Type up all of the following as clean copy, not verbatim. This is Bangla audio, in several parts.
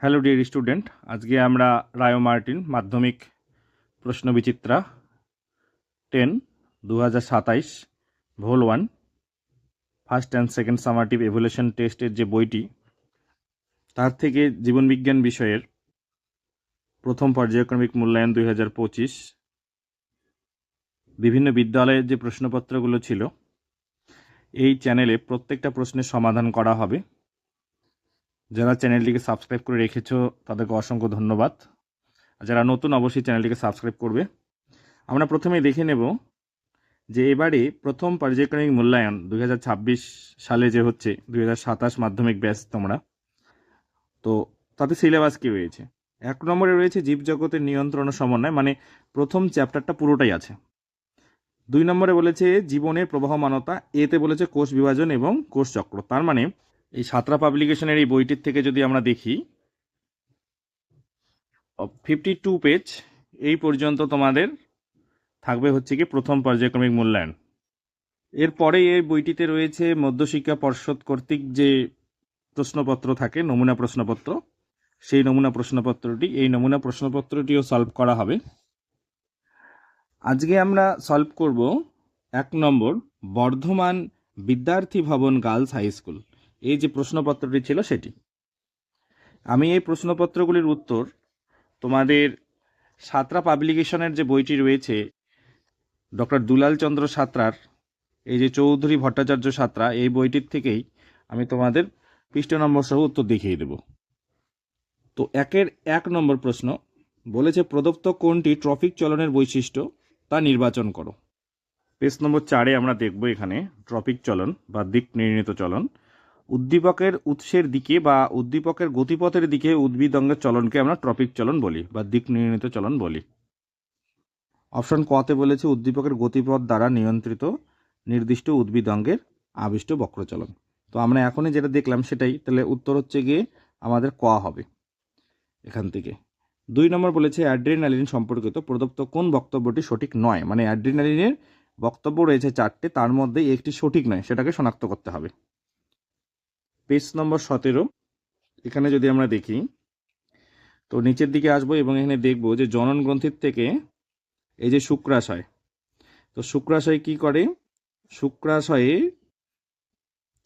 হ্যালো ডিয়ার স্টুডেন্ট, আজকে আমরা রায় মার্টিন মাধ্যমিক প্রশ্নবিচিত্রা 10 2027 ভোল 1 ফার্স্ট অ্যান্ড সেকেন্ড সামারটিভ এভুলেশন টেস্টের যে বইটি, তার থেকে জীবনবিজ্ঞান বিষয়ের প্রথম পর্যায়ক্রমিক মূল্যায়ন 2025 বিভিন্ন বিদ্যালয়ের যে প্রশ্নপত্রগুলো ছিল, এই চ্যানেলে প্রত্যেকটা প্রশ্নের সমাধান করা হবে। যারা চ্যানেলটিকে সাবস্ক্রাইব করে রেখেছো তাদেরকে অসংখ্য ধন্যবাদ। যারা নতুন অবশ্যই চ্যানেলটিকে সাবস্ক্রাইব করবে। আমরা প্রথমেই দেখে নেব যে এবারে প্রথম পর্যায়ক্রমিক মূল্যায়ন 2026 সালে যে হচ্ছে 2027 মাধ্যমিক ব্যাচ তোমরা, তো তাতে সিলেবাস কী রয়েছে। 1 নম্বরে রয়েছে জীবজগতের নিয়ন্ত্রণ ও সমন্বয়, মানে প্রথম চ্যাপ্টারটা পুরোটাই আছে। 2 নম্বরে বলেছে জীবনের প্রবাহমানতা, এতে বলেছে কোষ বিভাজন এবং কোষ চক্র। তার মানে এই সাঁতরা পাবলিকেশনের এই বইটির থেকে যদি আমরা দেখি 52 পেজ এই পর্যন্ত তোমাদের থাকবে হচ্ছে কি প্রথম পর্যায়ক্রমিক মূল্যায়ন। এরপরে এই বইটিতে রয়েছে মধ্যশিক্ষা পর্ষদ কর্তৃক যে প্রশ্নপত্র থাকে, নমুনা প্রশ্নপত্র, সেই নমুনা প্রশ্নপত্রটিও সলভ করা হবে। আজকে আমরা সলভ করব 1 নম্বর বর্ধমান বিদ্যার্থী ভবন গার্লস হাই স্কুল, এই যে প্রশ্নপত্রটি ছিল সেটি। আমি এই প্রশ্নপত্রগুলির উত্তর তোমাদের সাঁতরা পাবলিকেশনের যে বইটি রয়েছে ডক্টর দুলাল চন্দ্র সাঁতরার, এই যে চৌধুরী ভট্টাচার্য সাঁতরা, এই বইটির থেকেই আমি তোমাদের পৃষ্ঠ নম্বর সহ উত্তর দেখিয়ে দেব। তো 1 নম্বর প্রশ্ন বলেছে প্রদত্ত কোনটি ট্রফিক চলনের বৈশিষ্ট্য তা নির্বাচন করো। পেজ নম্বর 4 আমরা দেখব এখানে ট্রফিক চলন বা দিক নির্ণীত চলন। উদ্দীপকের উৎসের দিকে বা উদ্দীপকের গতিপথের দিকে উদ্ভিদ অঙ্গের চলনকে আমরা ট্রফিক চলন বলি বা দিক নির্ণীত চলন বলি। অপশন কতে বলেছে উদ্দীপকের গতিপথ দ্বারা নিয়ন্ত্রিত নির্দিষ্ট উদ্ভিদ অঙ্গের আবিষ্ট বক্রচলন। তো আমরা এখনই যেটা দেখলাম সেটাই, তাহলে উত্তর হচ্ছে গিয়ে আমাদের ক হবে এখান থেকে। 2 নম্বর বলেছে অ্যাড্রিনালিন সম্পর্কিত প্রদত্ত কোন বক্তব্যটি সঠিক নয়, মানে অ্যাড্রিনালিনের বক্তব্য রয়েছে 4টে, তার মধ্যে একটি সঠিক নয়, সেটাকে শনাক্ত করতে হবে। পেজ নম্বর 17 এখানে যদি আমরা দেখি, তো নিচের দিকে আসবো এবং এখানে দেখব যে জনন গ্রন্থির থেকে এই যে শুক্রাশয়, তো শুক্রাশয় কি করে, শুক্রাশয়ে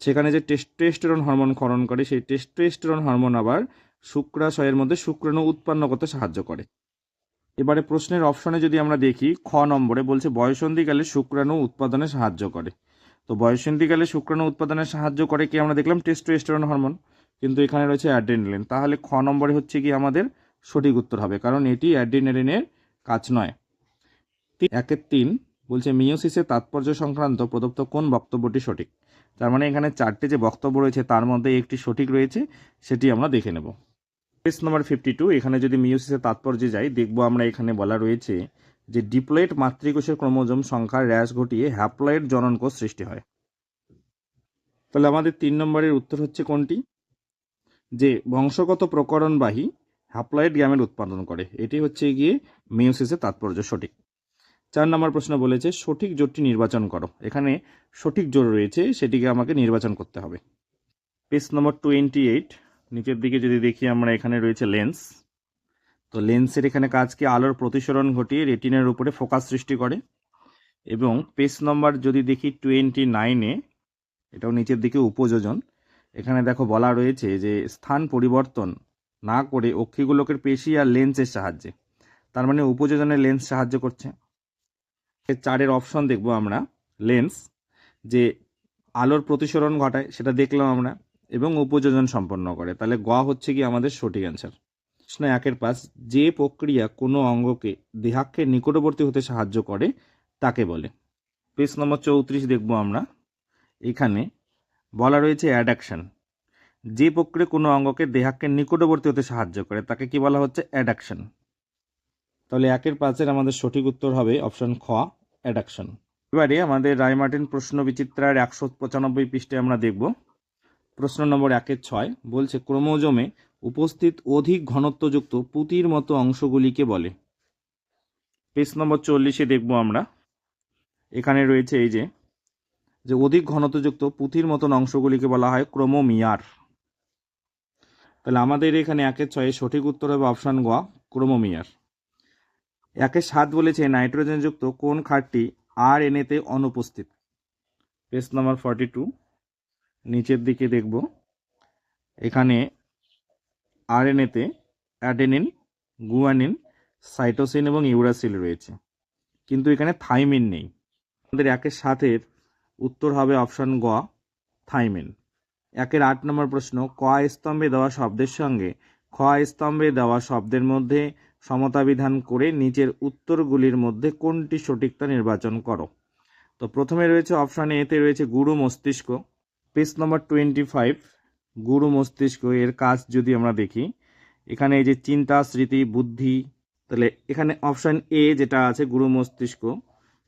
সেখানে যে টেস্টোস্টেরন হরমোন ক্ষরণ করে, সেই টেস্টোস্টেরন হরমোন আবার শুক্রাশয়ের মধ্যে শুক্রাণু উৎপন্ন করতে সাহায্য করে। এবারে প্রশ্নের অপশনে যদি আমরা দেখি, খ নম্বরে বলছে বয়সন্ধিকালে শুক্রাণু উৎপাদনে সাহায্য করে। তো বয়সন্ধিকালে শুক্রাণু উৎপাদনে সাহায্য করে কি আমরা দেখলাম টেস্টোস্টেরন হরমোন, কিন্তু এখানে রয়েছে অ্যাড্রিনালিন। তাহলে খ নম্বরে হচ্ছে কি আমাদের সঠিক উত্তর হবে, কারণ এটি অ্যাড্রিনালিনের কাজ নয়। 1-3 বলছে মিয়োসিসের তাৎপর্য সংক্রান্ত প্রদত্ত কোন বক্তব্যটি সঠিক। তার মানে এখানে 4টে যে বক্তব্য রয়েছে তার মধ্যে একটি সঠিক রয়েছে, সেটি আমরা দেখে নেব। পেজ নম্বর 52 এখানে যদি মিয়োসিসের তাৎপর্যে যাই, দেখব আমরা এখানে বলা রয়েছে যে ডিপ্লয়েড মাতৃকোষের ক্রোমোজোম সংখ্যার হ্রাস ঘটিয়ে হ্যাপ্লয়েড জননকোষ সৃষ্টি হয়। তাহলে আমাদের 3 নম্বরের উত্তর হচ্ছে কোনটি, যে বংশগত প্রকরণবাহী হ্যাপ্লয়েড গ্যামেট উৎপাদন করে, এটি হচ্ছে গিয়ে মিয়োসিসের তাৎপর্য সঠিক। 4 নম্বর প্রশ্ন বলেছে সঠিক জোটটি নির্বাচন করো। এখানে সঠিক জোড় রয়েছে, সেটিকে আমাকে নির্বাচন করতে হবে। পেজ নম্বর 28 নিচের দিকে যদি দেখি আমরা, এখানে রয়েছে লেন্স। তো লেন্সের এখানে কাজ কি, আলোর প্রতিসরণ ঘটিয়ে রেটিনার উপরে ফোকাস সৃষ্টি করে। এবং পেজ নম্বর যদি দেখি 29-এ, এটাও নিচের দিকে উপযোজন, এখানে দেখো বলা রয়েছে যে স্থান পরিবর্তন না করে অক্ষিগোলকের পেশি আর লেন্সের সাহায্যে, তার মানে উপযোজনে লেন্স সাহায্য করছে। 4 অপশন দেখব আমরা, লেন্স যে আলোর প্রতিসরণ ঘটায় সেটা দেখলাম আমরা, এবং উপযোজন সম্পন্ন করে, তাহলে গ হচ্ছে কি আমাদের সঠিক অ্যান্সার। প্রশ্ন 1-5 যে প্রক্রিয়া কোনো অঙ্গকে দেহাক্ষের নিকটবর্তী হতে সাহায্য করে তাকে বলে। পেজ নম্বর 34 দেখব আমরা, এখানে বলা রয়েছে অ্যাডাকশন। যে প্রক্রিয়া কোনো অঙ্গকে দেহাক্ষের নিকটবর্তী হতে সাহায্য করে তাকে কি বলা হচ্ছে, অ্যাডাকশন। তাহলে 1-5 আমাদের সঠিক উত্তর হবে অপশন খ, অ্যাডাকশন। এবারে আমাদের রায় মার্টিন প্রশ্ন বিচিত্রার 195 পৃষ্ঠে আমরা দেখব প্রশ্ন নম্বর 1-6 বলছে ক্রোমোজোমে উপস্থিত অধিক ঘনত্বযুক্ত পুঁতির মতো অংশগুলিকে বলে। পেজ নম্বর 40 দেখব আমরা, এখানে রয়েছে এই যে অধিক ঘনত্বযুক্ত পুঁতির মতন অংশগুলিকে বলা হয় ক্রোমোমিয়ার। তাহলে আমাদের এখানে 1-6 সঠিক উত্তর হবে অপশান গ, ক্রোমোমিয়ার। 1-7 বলেছে নাইট্রোজেনযুক্ত কোন ক্ষারটি RNA-তে অনুপস্থিত। পেজ নাম্বার 42 নিচের দিকে দেখব, এখানে RNA-তে অ্যাডেনিন, গুয়ানিন, সাইটোসিন এবং ইউরাসিল রয়েছে, কিন্তু এখানে থাইমিন নেই। আমাদের 1-7-এর উত্তর হবে অপশান গ, থাইমিন। 1-8 নম্বর প্রশ্ন, ক স্তম্ভে দেওয়া শব্দের সঙ্গে খ স্তম্ভে দেওয়া শব্দের মধ্যে সমতা বিধান করে নিচের উত্তরগুলির মধ্যে কোনটি সঠিকতা নির্বাচন করো। তো প্রথমে রয়েছে অপশান এতে রয়েছে গুরু মস্তিষ্ক। পেজ নম্বর 25 গুরু মস্তিষ্ক এর কাজ যদি আমরা দেখি, এখানে এই যে চিন্তা, স্মৃতি, বুদ্ধি, তাহলে এখানে অপশান এ যেটা আছে গুরু মস্তিষ্ক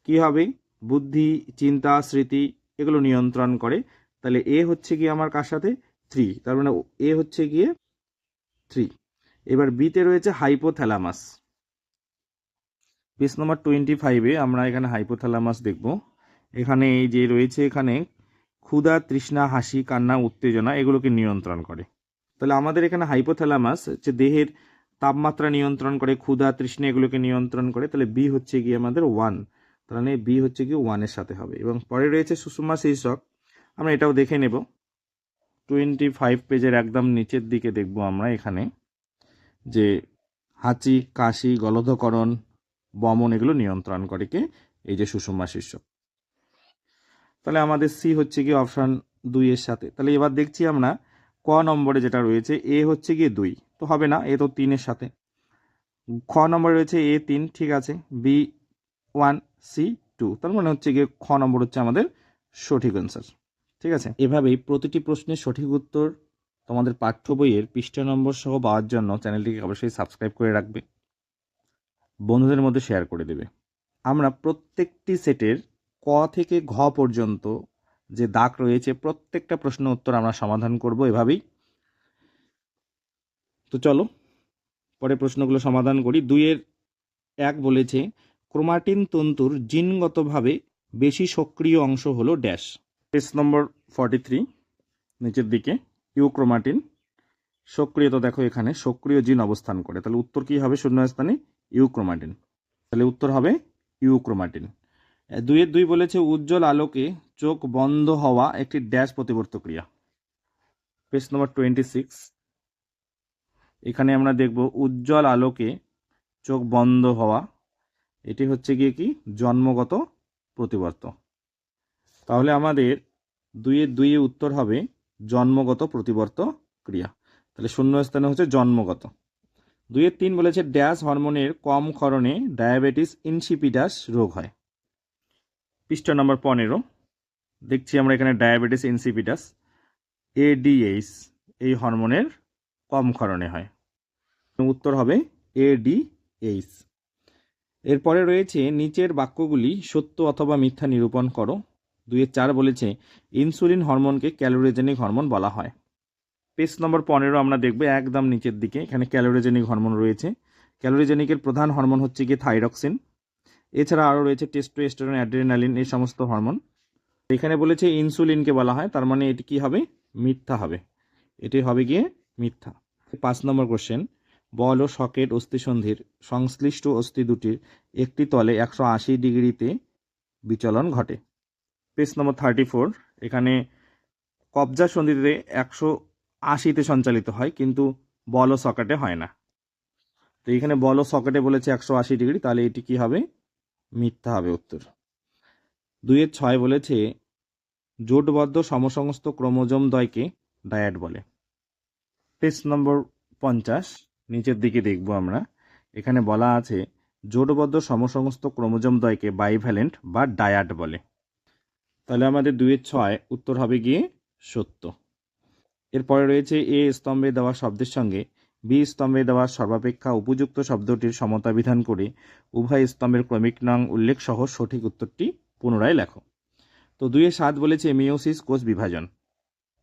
কি হবে, বুদ্ধি, চিন্তা, স্মৃতি এগুলো নিয়ন্ত্রণ করে। তাহলে এ হচ্ছে গিয়ে আমার কার সাথে 3, তার মানে এ হচ্ছে গিয়ে 3। এবার বিতে রয়েছে হাইপোথ্যালামাস। পেজ নম্বর 25-এ আমরা এখানে হাইপোথ্যালামাস দেখব। এখানে এই যে রয়েছে, এখানে ক্ষুধা, তৃষ্ণা, হাসি, কান্না, উত্তেজনা এগুলোকে নিয়ন্ত্রণ করে। তাহলে আমাদের এখানে হাইপোথ্যালামাস হচ্ছে দেহের তাপমাত্রা নিয়ন্ত্রণ করে, ক্ষুধা, তৃষ্ণা এগুলোকে নিয়ন্ত্রণ করে। তাহলে বি হচ্ছে গিয়ে আমাদের 1, তাহলে বি হচ্ছে গিয়ে 1-এর সাথে হবে। এবং পরে রয়েছে সুষুম্না শীর্ষক, আমরা এটাও দেখে নেব। 25 পেজের একদম নিচের দিকে দেখব আমরা এখানে যে হাঁচি, কাশি, গলধকরণ, বমন এগুলো নিয়ন্ত্রণ করে কে, এই যে সুষুম্না শীর্ষক। তাহলে আমাদের সি হচ্ছে গিয়ে অপশান 2-এর সাথে। তাহলে এবার দেখছি আমরা ক নম্বরে যেটা রয়েছে এ হচ্ছে গিয়ে 2, তো হবে না, এ তো 3-এর সাথে। খ নম্বরে রয়েছে এ 3, ঠিক আছে, বি 1, সি 2, তার মানে হচ্ছে গিয়ে খ নম্বর হচ্ছে আমাদের সঠিক অ্যান্সার। ঠিক আছে, এভাবেই প্রতিটি প্রশ্নের সঠিক উত্তর তোমাদের পাঠ্য বইয়ের পৃষ্ঠা নম্বর সহ পাওয়ার জন্য চ্যানেলটিকে অবশ্যই সাবস্ক্রাইব করে রাখবে, বন্ধুদের মধ্যে শেয়ার করে দেবে। আমরা প্রত্যেকটি সেটের ক থেকে ঘ পর্যন্ত যে দাগ রয়েছে প্রত্যেকটা প্রশ্ন উত্তর আমরা সমাধান করব এভাবেই। তো চলো পরে প্রশ্নগুলো সমাধান করি। 2-1 বলেছে ক্রোমাটিন তন্তুর জিনগতভাবে বেশি সক্রিয় অংশ হলো ড্যাশ। পেজ নম্বর 43 নিচের দিকে, ইউক্রোমাটিন সক্রিয়তা দেখো, এখানে সক্রিয় জিন অবস্থান করে। তাহলে উত্তর কি হবে শূন্যস্থানে ইউক্রোমাটিন, তাহলে উত্তর হবে ইউক্রোমাটিন। 2-2 বলেছে উজ্জ্বল আলোকে চোখ বন্ধ হওয়া একটি ড্যাশ প্রতিবর্ত ক্রিয়া। পেজ নম্বর 26 এখানে আমরা দেখব উজ্জ্বল আলোকে চোখ বন্ধ হওয়া, এটি হচ্ছে গিয়ে কি জন্মগত প্রতিবর্ত। তাহলে আমাদের 2-2 উত্তর হবে জন্মগত প্রতিবর্ত ক্রিয়া, তাহলে শূন্যস্থানে হচ্ছে জন্মগত। 2-3 বলেছে ড্যাশ হরমোনের কম ক্ষরণে ডায়াবেটিস ইনসিপিডাস রোগ হয়। পৃষ্ঠা নম্বর 15 দেখছি আমরা এখানে ডায়াবেটিস ইনসিপিডাস ADH এই হরমোনের কম ক্ষরণে হয়, উত্তর হবে ADH। এরপরে রয়েছে নিচের বাক্যগুলি সত্য অথবা মিথ্যা নিরূপণ করো। 2-4 বলেছে ইনসুলিন হরমোনকে ক্যালোরিজেনিক হরমোন বলা হয়। পেজ নম্বর 15 আমরা দেখব একদম নিচের দিকে, এখানে ক্যালোরিজেনিক হরমোন রয়েছে। ক্যালোরিজেনিকের প্রধান হরমোন হচ্ছে গিয়ে থাইরক্সিন, এছাড়া আরও রয়েছে টেস্টোস্টেরন, অ্যাড্রিনালিন এই সমস্ত হরমোন। এখানে বলেছে ইনসুলিনকে বলা হয়, তার মানে এটি কি হবে মিথ্যা হবে, এটি হবে গিয়ে মিথ্যা। 5 নম্বর কোশ্চেন, বল ও সকেট অস্থিসন্ধির সংশ্লিষ্ট অস্থি দুটির একটি তলে 180 ডিগ্রিতে বিচলন ঘটে। পেজ নম্বর 34 এখানে কবজা সন্ধিতে 180-তে সঞ্চালিত হয়, কিন্তু বল ও সকেটে হয় না। তো এখানে বল ও সকেটে বলেছে 180 ডিগ্রি, তাহলে এটি কি হবে মিথ্যা হবে উত্তর। 2-6 বলেছে জোটবদ্ধ সমসমস্ত ক্রোমোজোম দ্বয়কে ডায়াড বলে। পেজ নম্বর 50 নিচের দিকে দেখব আমরা, এখানে বলা আছে জোটবদ্ধ সমসমস্ত ক্রোমোজোম দ্বয়কে বাইভ্যালেন্ট বা ডায়াড বলে। তাহলে আমাদের 2-6 উত্তর হবে গিয়ে সত্য। এরপরে রয়েছে এ স্তম্ভে দেওয়া শব্দের সঙ্গে বি স্তম্ভে দেওয়া সর্বাপেক্ষা উপযুক্ত শব্দটির সমতা বিধান করে উভয় স্তম্ভের ক্রমিক নং উল্লেখ সহ সঠিক উত্তরটি পুনরায় লেখো। তো 2-7 বলেছে মিওসিস কোষ বিভাজন।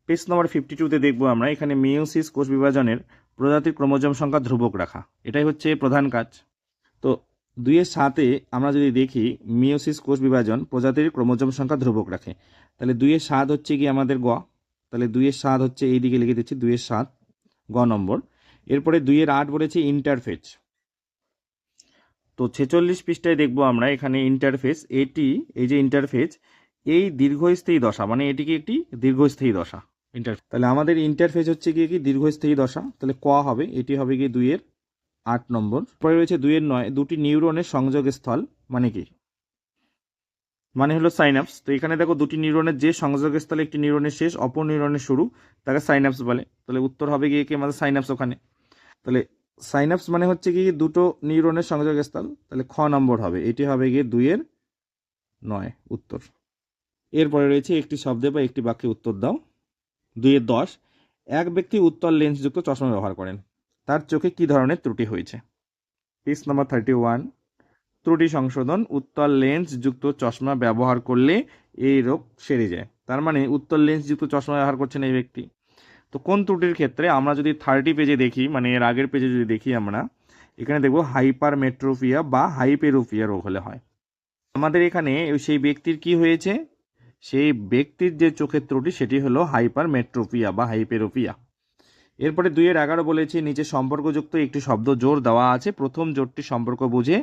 পেজ নম্বর 52-তে দেখব আমরা, এখানে মিওসিস কোষ বিভাজনের প্রজাতির ক্রোমোজোম সংখ্যা ধ্রুবক রাখা, এটাই হচ্ছে প্রধান কাজ। তো 2-7-এ আমরা যদি দেখি মিওসিস কোষ বিভাজন প্রজাতির ক্রোমোজোম সংখ্যা ধ্রুবক রাখে, তাহলে 2-7 হচ্ছে কি আমাদের গ, তাহলে 2-7 হচ্ছে এই দিকে লিখে দিচ্ছি 2-7, গ নম্বর। এরপরে 2-8 বলেছে ইন্টারফেজ। তো 46 পৃষ্ঠায় দেখবো আমরা এখানে ইন্টারফেস, এটি এই যে ইন্টারফেজ এই দীর্ঘস্থায়ী দশা, মানে এটিকে একটি দীর্ঘস্থায়ী দশা ইন্টারফেস। তাহলে আমাদের ইন্টারফেস হচ্ছে গিয়ে কি দীর্ঘস্থায়ী দশা, তাহলে ক হবে, এটি হবে গিয়ে 2-8 নম্বর। পরে রয়েছে 2-9 দুটি নিউরনের সংযোগ স্থল, মানে কি, মানে হলো সাইনাপস। তো এখানে দেখো দুটি নিউরনের যে সংযোগস্থলে একটি নিউরনের শেষ অপর নিউরনের শুরু তাকে সাইনাপস বলে। তাহলে উত্তর হবে গিয়ে কি আমাদের সাইনাপস ওখানে। তাহলে সাইনাপস মানে হচ্ছে কি দুটো নিউরনের সংযোগস্থল, তাহলে খ নম্বর হবে, এটি হবে গিয়ে 2-9 উত্তর। এরপরে রয়েছে একটি শব্দে বা একটি বাক্যে উত্তর দাও। 2-10 এক ব্যক্তি উত্তল লেন্সযুক্ত চশমা ব্যবহার করেন, তার চোখে কি ধরনের ত্রুটি হয়েছে? পেজ নাম্বার 31, ত্রুটি সংশোধন, উত্তল লেন্স যুক্ত চশমা ব্যবহার করলে এই রোগ সেরে যায়। তার মানে উত্তল লেন্স যুক্ত চশমা ব্যবহার করছেন এই ব্যক্তি। তো কোন ত্রুটির ক্ষেত্রে? আমরা যদি 30 পেজে দেখি, মানে এর আগের পেজে যদি দেখি আমরা এখানে দেখব হাইপারমেট্রোপিয়া বা হাইপেরোপিয়া রোগ হলে হয়। আমাদের এখানে সেই ব্যক্তির কি হয়েছে, সেই ব্যক্তির যে চোখের ত্রুটি সেটি হলো হাইপারমেট্রোপিয়া বা হাইপেরোপিয়া। এরপরে 2-11 বলেছে নিচে সম্পর্কযুক্ত একটি শব্দ জোর দেওয়া আছে, প্রথম জোরটি সম্পর্ক বুঝে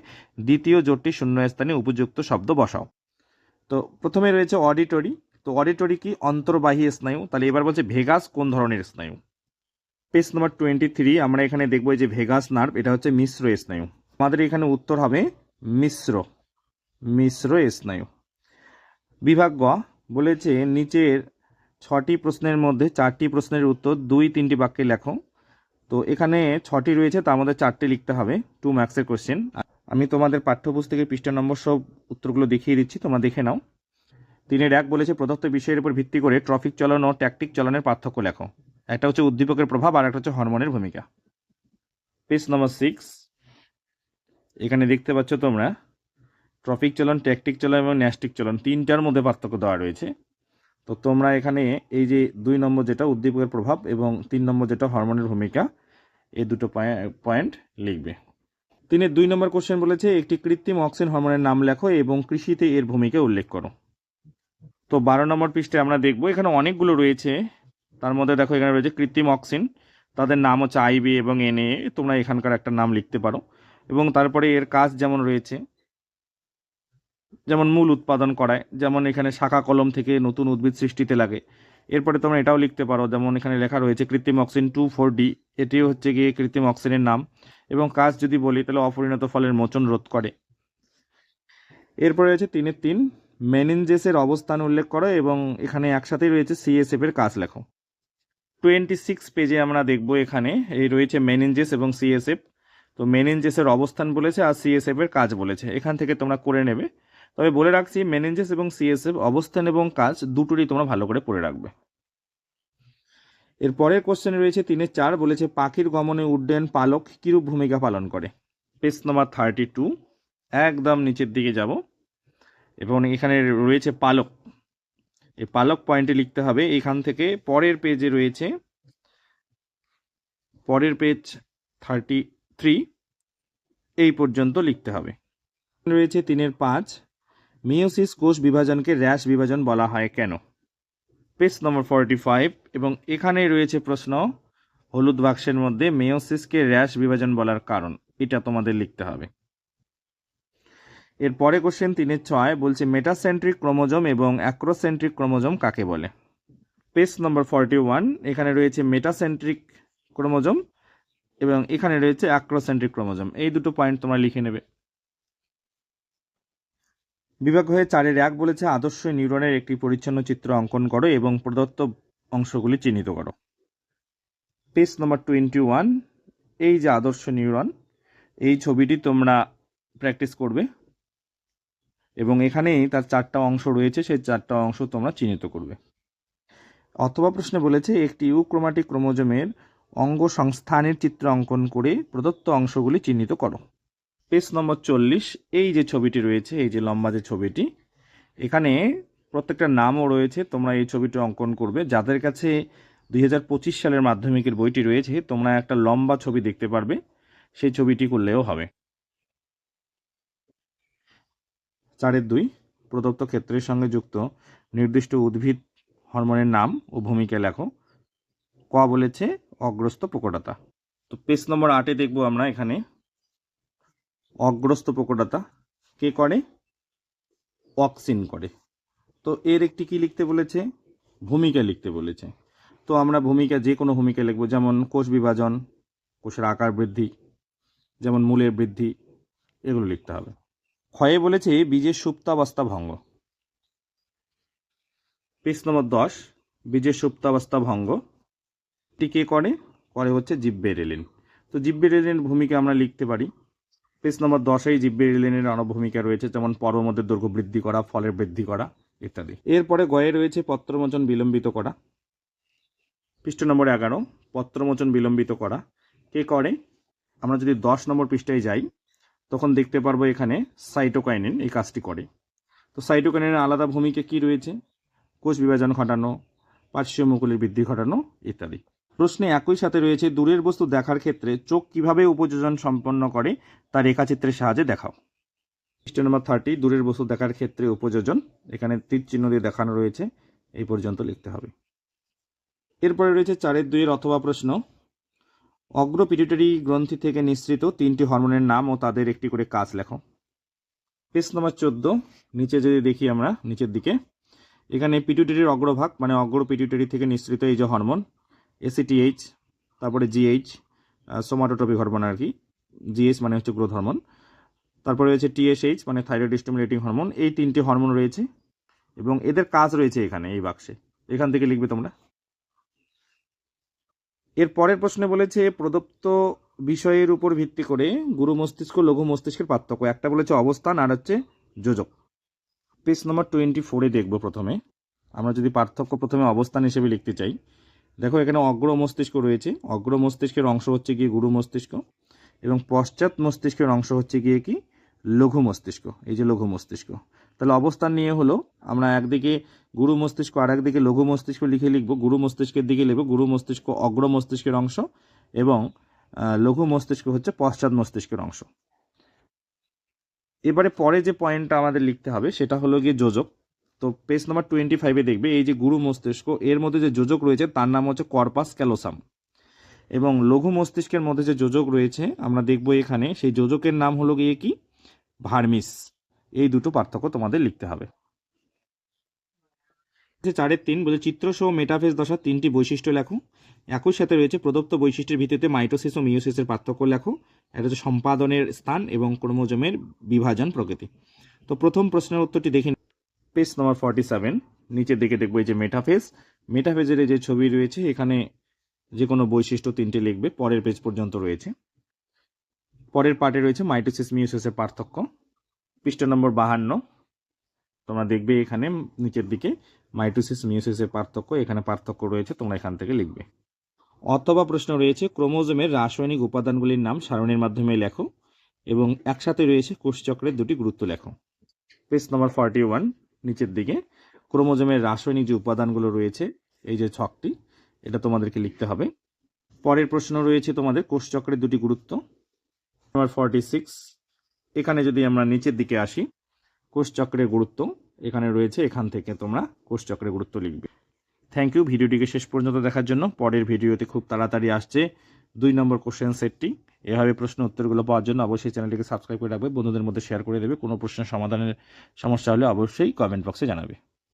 দ্বিতীয় জোরটি শূন্যস্থানে উপযুক্ত শব্দ বসাও। তো প্রথমে রয়েছে অডিটরি। তো অডিটরি কি অন্তর্বাহী স্নায়ু, তাহলে এবার বলছে ভেগাস কোন ধরনের স্নায়ু? পেজ নাম্বার 23 আমরা এখানে দেখবো যে ভেগাস নার্ভ, এটা হচ্ছে মিশ্র স্নায়ু। আমাদের এখানে উত্তর হবে মিশ্র স্নায়ু। বিভাগ গ বলেছে নিচের 6টি প্রশ্নের মধ্যে 4টি প্রশ্নের উত্তর 2-3টি বাক্যে লেখো। তো এখানে 6টি রয়েছে, তার মধ্যে 4টে লিখতে হবে, 2 মার্কসের কোশ্চেন। আমি তোমাদের পাঠ্যপুস্তকের পৃষ্ঠা নম্বর সব উত্তরগুলো দেখিয়ে দিচ্ছি, তোমরা দেখে নাও। 3-1 বলেছে প্রদত্ত বিষয়ের উপর ভিত্তি করে ট্রফিক চলন ও ট্যাকটিক চলনের পার্থক্য লেখো। একটা হচ্ছে উদ্দীপকের প্রভাব আর একটা হচ্ছে হরমোনের ভূমিকা। পেজ নম্বর 6 এখানে দেখতে পাচ্ছ তোমরা ট্রফিক চলন, ট্যাকটিক চলন এবং ন্যাস্টিক চলন, 3টার মধ্যে পার্থক্য দেওয়া রয়েছে। তো তোমরা এখানে এই যে 2 নম্বর যেটা উদ্দীপকের প্রভাব এবং 3 নম্বর যেটা হরমোনের ভূমিকা, এই দুটো পয়েন্ট লিখবে। 2 নম্বর কোশ্চেন বলেছে একটি কৃত্রিম অক্সিন হরমোনের নাম লেখো এবং কৃষিতে এর ভূমিকা উল্লেখ করো। তো 12 নম্বর পৃষ্ঠায় আমরা দেখবো এখানে অনেকগুলো রয়েছে, তার মধ্যে দেখো এখানে রয়েছে কৃত্রিম অক্সিন, তাদের নাম হচ্ছে আইবি এবং এনএ, তোমরা এখানকার একটা নাম লিখতে পারো। এবং তারপরে এর কাজ যেমন রয়েছে, যেমন মূল উৎপাদন করায়, যেমন এখানে শাখা কলম থেকে নতুন উদ্ভিদ সৃষ্টিতে লাগে। এরপরে তোমরা এটাও লিখতে পারো, যেমন এখানে লেখা রয়েছে কৃত্রিম অক্সিন 2,4-D, এটিও হচ্ছে গিয়ে কৃত্রিম অক্সিনের নাম। এবং কাজ যদি বলি তাহলে অপরিণত ফলের মোচন রোধ করে। এরপরে রয়েছে 3-3 মেনিনজেসের অবস্থান উল্লেখ করো এবং এখানে একসাথেই রয়েছে সিএসএফ এর কাজ লেখো। 26 পেজে আমরা দেখব এখানে এই রয়েছে মেনিনজেস এবং সিএসএফ। তো মেনিনজেসের অবস্থান বলেছে আর সিএসএফ এর কাজ বলেছে, এখান থেকে তোমরা করে নেবে। তবে বলে রাখছি মেনিনজেস এবং সিএসএফ অবস্থান এবং কাজ দুটোরই তোমরা ভালো করে পড়ে রাখবে। এর পরের কোশ্চেন রয়েছে 3-4 বলেছে পাখির গমনে উড্ডয়ন পালক কিরূপ ভূমিকা পালন করে। পেজ নাম্বার 32 একদম নিচের দিকে যাব এবং এখানে রয়েছে পালক, এই পালক পয়েন্টে লিখতে হবে। এখান থেকে পরের পেজে রয়েছে, পরের পেজ 33 এই পর্যন্ত লিখতে হবে। রয়েছে 3-5 মিওসিস কোষ বিভাজনকে র্যাশ বিভাজন বলা হয় কেন? পেজ নম্বর 45 এবং এখানে রয়েছে প্রশ্ন হলুদ বাক্সের মধ্যে মেয়োসিসকে র্যাশ বিভাজন বলার কারণ, এটা তোমাদের লিখতে হবে। এর পরে কোশ্চেন 3-6 বলছে মেটাসেন্ট্রিক ক্রোমোজোম এবং অ্যাক্রোসেন্ট্রিক ক্রোমোজোম কাকে বলে। পেজ নম্বর 41 এখানে রয়েছে মেটাসেন্ট্রিক ক্রোমোজোম এবং এখানে রয়েছে অ্যাক্রোসেন্ট্রিক ক্রোমোজোম, এই দুটো পয়েন্ট তোমরা লিখে নেবে। বিভাগ হয়ে 4-1 বলেছে আদর্শ নিউরনের একটি পরিচ্ছন্ন চিত্র অঙ্কন করো এবং প্রদত্ত অংশগুলি চিহ্নিত করো। পেজ নম্বর 21 এই যে আদর্শ নিউরন, এই ছবিটি তোমরা প্র্যাকটিস করবে এবং এখানেই তার 4টা অংশ রয়েছে, সেই 4টা অংশ তোমরা চিহ্নিত করবে। অথবা প্রশ্নে বলেছে একটি ইউক্রোমাটিক ক্রোমোজোমের অঙ্গ সংস্থানের চিত্র অঙ্কন করে প্রদত্ত অংশগুলি চিহ্নিত করো। পেজ নম্বর 40 এই যে ছবিটি রয়েছে, এই যে লম্বা যে ছবিটি, এখানে প্রত্যেকটা নামও রয়েছে, তোমরা এই ছবিটি অঙ্কন করবে। যাদের কাছে 2025 সালের মাধ্যমিকের বইটি রয়েছে তোমরা একটা লম্বা ছবি দেখতে পারবে, সেই ছবিটি করলেও হবে। 4-2 প্রদত্ত ক্ষেত্রের সঙ্গে যুক্ত নির্দিষ্ট উদ্ভিদ হরমোনের নাম ও ভূমিকা লেখো। ক বলেছে অগ্রস্থ প্রকটতা। তো পেজ নম্বর 8-এ দেখব আমরা এখানে অগ্রস্থ প্রকটতা কে করে, অক্সিন করে। তো এর একটি কি লিখতে বলেছে, ভূমিকা লিখতে বলেছে। তো আমরা ভূমিকা যে কোনো ভূমিকা লিখব, যেমন কোষ বিভাজন, কোষের আকার বৃদ্ধি, যেমন মূলের বৃদ্ধি, এগুলো লিখতে হবে। ক্ষয়ে বলেছে বীজের সুপ্তাবস্থা ভঙ্গ। পেজ নম্বর 10, বীজের সুপ্তাবস্থা ভঙ্গ টি কে করে, করে হচ্ছে জিব্বেরেলিন। তো জিব্বেরেলিনের ভূমিকা আমরা লিখতে পারি। পেজ নম্বর 10-এই জিব্বেরেলিনের অনেক ভূমিকা রয়েছে, যেমন পর্বমধ্যের দৈর্ঘ্য বৃদ্ধি করা, ফলের বৃদ্ধি করা ইত্যাদি। এরপরে গয়ে রয়েছে পত্রমোচন বিলম্বিত করা। পৃষ্ঠ নম্বর 11, পত্রমোচন বিলম্বিত করা কে করে। আমরা যদি 10 নম্বর পৃষ্ঠায় যাই তখন দেখতে পারবো এখানে সাইটোকাইনিন এই কাজটি করে। তো সাইটোকাইনিনের আলাদা ভূমিকা কি রয়েছে, কোষ বিভাজন ঘটানো, পার্শ্বীয় মুকুলের বৃদ্ধি ঘটানো ইত্যাদি। প্রশ্নে একই সাথে রয়েছে দূরের বস্তু দেখার ক্ষেত্রে চোখ কিভাবে উপযোজন সম্পন্ন করে তা রেখাচিত্রের সাহায্যে দেখাও। পৃষ্ঠ নম্বর 30, দূরের বস্তু দেখার ক্ষেত্রে উপযোজন, এখানে তীর চিহ্ন দিয়ে দেখানো রয়েছে, এই পর্যন্ত লিখতে হবে। এরপরে রয়েছে 4-2 অথবা প্রশ্ন, অগ্র পিটুইটারি গ্রন্থি থেকে নিঃসৃত 3টি হরমোনের নাম ও তাদের একটি করে কাজ লেখো। পেজ নম্বর 14, নিচে যদি দেখি আমরা নিচের দিকে, এখানে পিটুইটারির অগ্রভাগ মানে অগ্র পিটুইটারি থেকে নিঃসৃত এই যে হরমোন ACTH, তারপরে GH সোমাটোট্রপিক হরমোন আর কি, GH মানে হচ্ছে গ্রোথ হরমোন, তারপরে রয়েছে TSH মানে থাইরয়েড স্টিমুলেটিং হরমোন। এই 3টি হরমোন রয়েছে এবং এদের কাজ রয়েছে এখানে এই বাক্সে, এখান থেকে লিখবে তোমরা। এর পরের প্রশ্নে বলেছে প্রদত্ত বিষয়ের উপর ভিত্তি করে গুরু মস্তিষ্ক লঘু মস্তিষ্কের পার্থক্য। একটা বলেছে অবস্থান আর হচ্ছে যোজক। পেজ নম্বর 24-এ দেখব। প্রথমে আমরা যদি পার্থক্য প্রথমে অবস্থান হিসেবে লিখতে চাই, দেখো এখানে অগ্র মস্তিষ্ক রয়েছে, অগ্র মস্তিষ্কের অংশ হচ্ছে গিয়ে গুরু মস্তিষ্ক এবং পশ্চাৎ মস্তিষ্কের অংশ হচ্ছে গিয়ে কি লঘু মস্তিষ্ক, এই যে লঘু মস্তিষ্ক। তাহলে অবস্থান নিয়ে হলো আমরা একদিকে গুরু মস্তিষ্ক আর একদিকে লঘু মস্তিষ্ক লিখে লিখব, গুরু মস্তিষ্কের দিকে লিখব গুরু মস্তিষ্ক অগ্র মস্তিষ্কের অংশ এবং লঘু মস্তিষ্ক হচ্ছে পশ্চাৎ মস্তিষ্কের অংশ। এবারে পরে যে পয়েন্টটা আমাদের লিখতে হবে সেটা হলো গিয়ে যোজক। তো পেজ নম্বর 25-এ দেখবে এই যে গুরু মস্তিষ্ক এর মধ্যে যে যোজক রয়েছে তার নাম হচ্ছে কর্পাস ক্যালোসাম এবং লঘু মস্তিষ্কের মধ্যে যে যোজক রয়েছে আমরা দেখব এখানে সেই যোজকের নাম হলো গিয়ে কি ভার্মিস। এই দুটো পার্থক্য তোমাদের লিখতে হবে। 4-3 বলে চিত্রসহ মেটাফেজ দশার 3টি বৈশিষ্ট্য লেখো। একই সাথে রয়েছে প্রদত্ত বৈশিষ্ট্যের ভিত্তিতে মাইটোসিস ও মিওসিসের পার্থক্য লেখো। এটা হচ্ছে সম্পাদনের স্থান এবং ক্রোমোজোমের বিভাজন প্রকৃতি। তো প্রথম প্রশ্নের উত্তরটি দেখে পেজ নম্বর 47 নিচের দিকে দেখবো এই যে মেটাফেজ, মেটাফেজের যে ছবি রয়েছে এখানে যে কোনো বৈশিষ্ট্য 3টি লিখবে, পরের পেজ পর্যন্ত রয়েছে। পরের পার্টে রয়েছে মাইটোসিস মিওসিসের পার্থক্য। পৃষ্ঠ নম্বর 52 তোমরা দেখবে এখানে নিচের দিকে মাইটোসিস মিওসিসের পার্থক্য, এখানে পার্থক্য রয়েছে, তোমরা এখান থেকে লিখবে। অথবা প্রশ্ন রয়েছে ক্রোমোজোমের রাসায়নিক উপাদানগুলির নাম সারণীর মাধ্যমে লেখো এবং একসাথে রয়েছে কোষচক্রের দুটি গুরুত্ব লেখো। পেজ নম্বর 41 নিচের দিকে ক্রোমোজোমের রাসায়নিক যে উপাদানগুলো রয়েছে এই যে ছকটি এটা তোমাদেরকে লিখতে হবে। পরের প্রশ্ন রয়েছে তোমাদের কোষচক্রের দুটি গুরুত্ব। নম্বর 46 এখানে যদি আমরা নিচের দিকে আসি কোষচক্রের গুরুত্ব এখানে রয়েছে, এখান থেকে তোমরা কোষচক্রের গুরুত্ব লিখবে। থ্যাংক ইউ ভিডিওটিকে শেষ পর্যন্ত দেখার জন্য। পরের ভিডিওতে খুব তাড়াতাড়ি আসছে 2 নম্বর কোশ্চেন সেটটি। এভাবে প্রশ্ন উত্তরগুলো পাওয়ার জন্য অবশ্যই চ্যানেলটিকে সাবস্ক্রাইব করে রাখবে, বন্ধুদের মধ্যে শেয়ার করে দেবে। কোনো প্রশ্নের সমাধানের সমস্যা হলে অবশ্যই কমেন্ট বক্সে জানাবে।